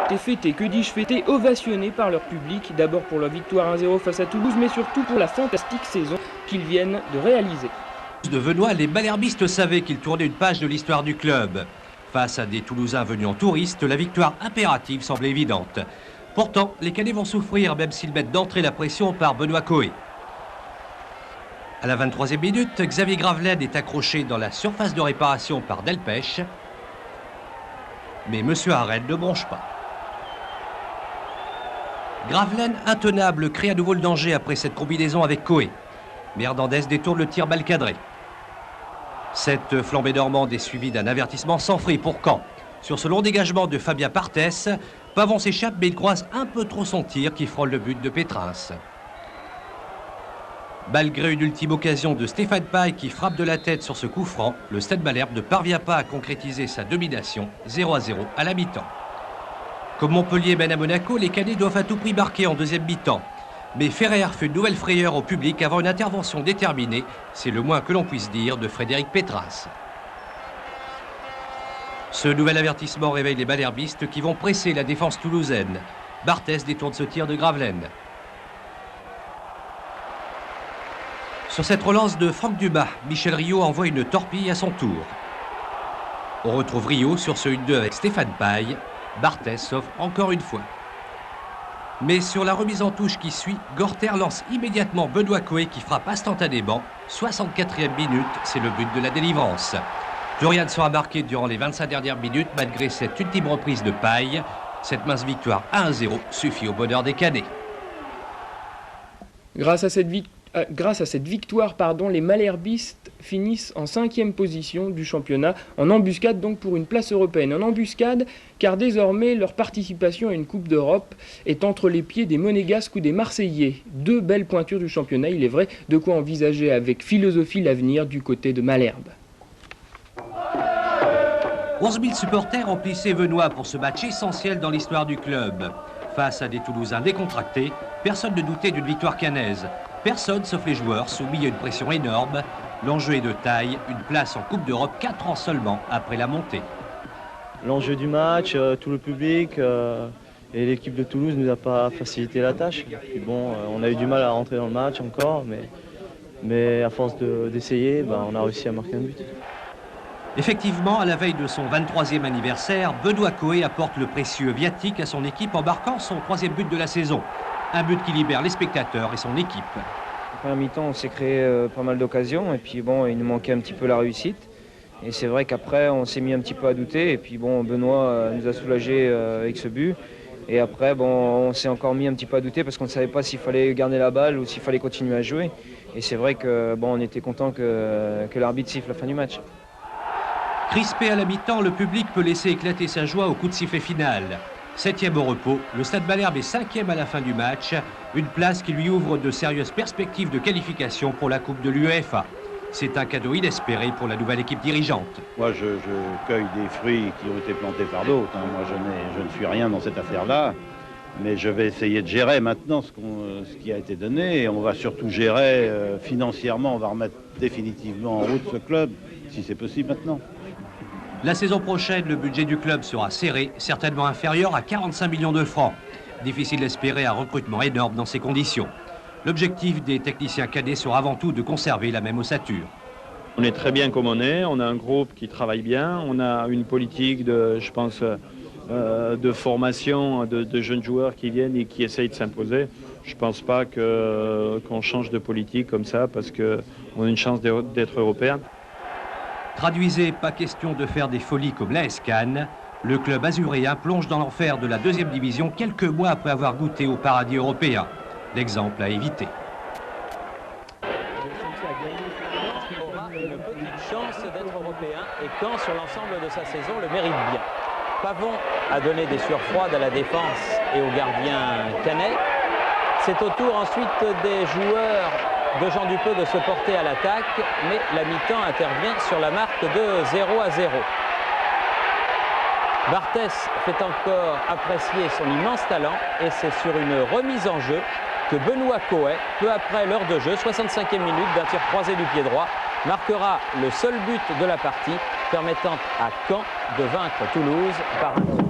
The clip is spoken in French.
été fêtés, que dis-je fêtés, ovationnés par leur public, d'abord pour leur victoire 1-0 face à Toulouse, mais surtout pour la fantastique saison qu'ils viennent de réaliser. De Venoy, les malherbistes savaient qu'ils tournaient une page de l'histoire du club. Face à des Toulousains venus en touristes, la victoire impérative semble évidente. Pourtant, les Canets vont souffrir, même s'ils mettent d'entrée la pression par Benoît Coé. À la 23e minute, Xavier Gravelaine est accroché dans la surface de réparation par Delpech. Mais M. Harel ne bronche pas. Gravelaine, intenable, crée à nouveau le danger après cette combinaison avec Coé. Mais Hernandez détourne le tir mal cadré. Cette flambée normande est suivie d'un avertissement sans frais pour Caen. Sur ce long dégagement de Fabien Parthès, Pavon s'échappe mais il croise un peu trop son tir qui frôle le but de Pétrins. Malgré une ultime occasion de Stéphane Paille qui frappe de la tête sur ce coup franc, le Stade Malherbe ne parvient pas à concrétiser sa domination, 0-0 à la mi-temps. Comme Montpellier mène à Monaco, les Canets doivent à tout prix marquer en deuxième mi-temps. Mais Ferrer fait une nouvelle frayeur au public avant une intervention déterminée, c'est le moins que l'on puisse dire, de Frédéric Pétrins. Ce nouvel avertissement réveille les malherbistes qui vont presser la défense toulousaine. Barthès détourne ce tir de Gravelaine. Sur cette relance de Franck Dumas, Michel Rio envoie une torpille à son tour. On retrouve Rio sur ce 1-2 avec Stéphane Paille. Barthès sauve encore une fois. Mais sur la remise en touche qui suit, Gorter lance immédiatement Benoît Coé qui frappe instantanément. 64e minute, c'est le but de la délivrance. Plus rien ne sera marqué durant les 25 dernières minutes malgré cette ultime reprise de Paille. Cette mince victoire 1-0 suffit au bonheur des Canets. Grâce à cette victoire, les malherbistes finissent en 5e position du championnat, en embuscade donc pour une place européenne. En embuscade car désormais leur participation à une Coupe d'Europe est entre les pieds des Monégasques ou des Marseillais. Deux belles pointures du championnat, il est vrai, de quoi envisager avec philosophie l'avenir du côté de Malherbe. 11 000 supporters remplissaient Venoy pour ce match essentiel dans l'histoire du club. Face à des Toulousains décontractés, personne ne doutait d'une victoire cannaise. Personne sauf les joueurs soumis à une pression énorme. L'enjeu est de taille, une place en Coupe d'Europe 4 ans seulement après la montée. L'enjeu du match, tout le public et l'équipe de Toulouse ne nous a pas facilité la tâche. Puis bon, on a eu du mal à rentrer dans le match encore, mais à force d'essayer, on a réussi à marquer un but. Effectivement, à la veille de son 23e anniversaire, Benoît Coé apporte le précieux viatique à son équipe en marquant son 3e but de la saison. Un but qui libère les spectateurs et son équipe. En première mi-temps, on s'est créé pas mal d'occasions et puis bon, il nous manquait un petit peu la réussite. Et c'est vrai qu'après, on s'est mis un petit peu à douter et puis bon, Benoît nous a soulagés avec ce but. Et après, on s'est encore mis un petit peu à douter parce qu'on ne savait pas s'il fallait garder la balle ou s'il fallait continuer à jouer. Et c'est vrai que on était content que l'arbitre siffle la fin du match. Crispé à la mi-temps, le public peut laisser éclater sa joie au coup de sifflet final. 7e au repos, le Stade Malherbe est 5e à la fin du match, une place qui lui ouvre de sérieuses perspectives de qualification pour la Coupe de l'UEFA. C'est un cadeau inespéré pour la nouvelle équipe dirigeante. Moi, je cueille des fruits qui ont été plantés par d'autres. Moi, je ne suis rien dans cette affaire-là. Mais je vais essayer de gérer maintenant ce qui a été donné. Et on va surtout gérer financièrement. On va remettre définitivement en route ce club, si c'est possible maintenant. La saison prochaine, le budget du club sera serré, certainement inférieur à 45 millions de francs. Difficile d'espérer un recrutement énorme dans ces conditions. L'objectif des techniciens cadets sera avant tout de conserver la même ossature. On est très bien comme on est, on a un groupe qui travaille bien, on a une politique de formation de jeunes joueurs qui viennent et qui essayent de s'imposer. Je ne pense pas qu'on change de politique comme ça parce qu'on a une chance d'être européen. Traduisez, pas question de faire des folies comme l'AS Cannes. Le club azuréen plonge dans l'enfer de la 2e division quelques mois après avoir goûté au paradis européen. L'exemple à éviter. Aura une petite chance d'être européen et quand sur l'ensemble de sa saison le mérite bien. Pavon a donné des sueurs froides à la défense et au gardien Canet. C'est au tour ensuite des joueurs de Jean Dupeux de se porter à l'attaque, mais la mi-temps intervient sur la marque de 0-0. Barthès fait encore apprécier son immense talent et c'est sur une remise en jeu que Benoît Coé, peu après l'heure de jeu, 65e minute d'un tir croisé du pied droit, marquera le seul but de la partie, permettant à Caen de vaincre Toulouse par 1.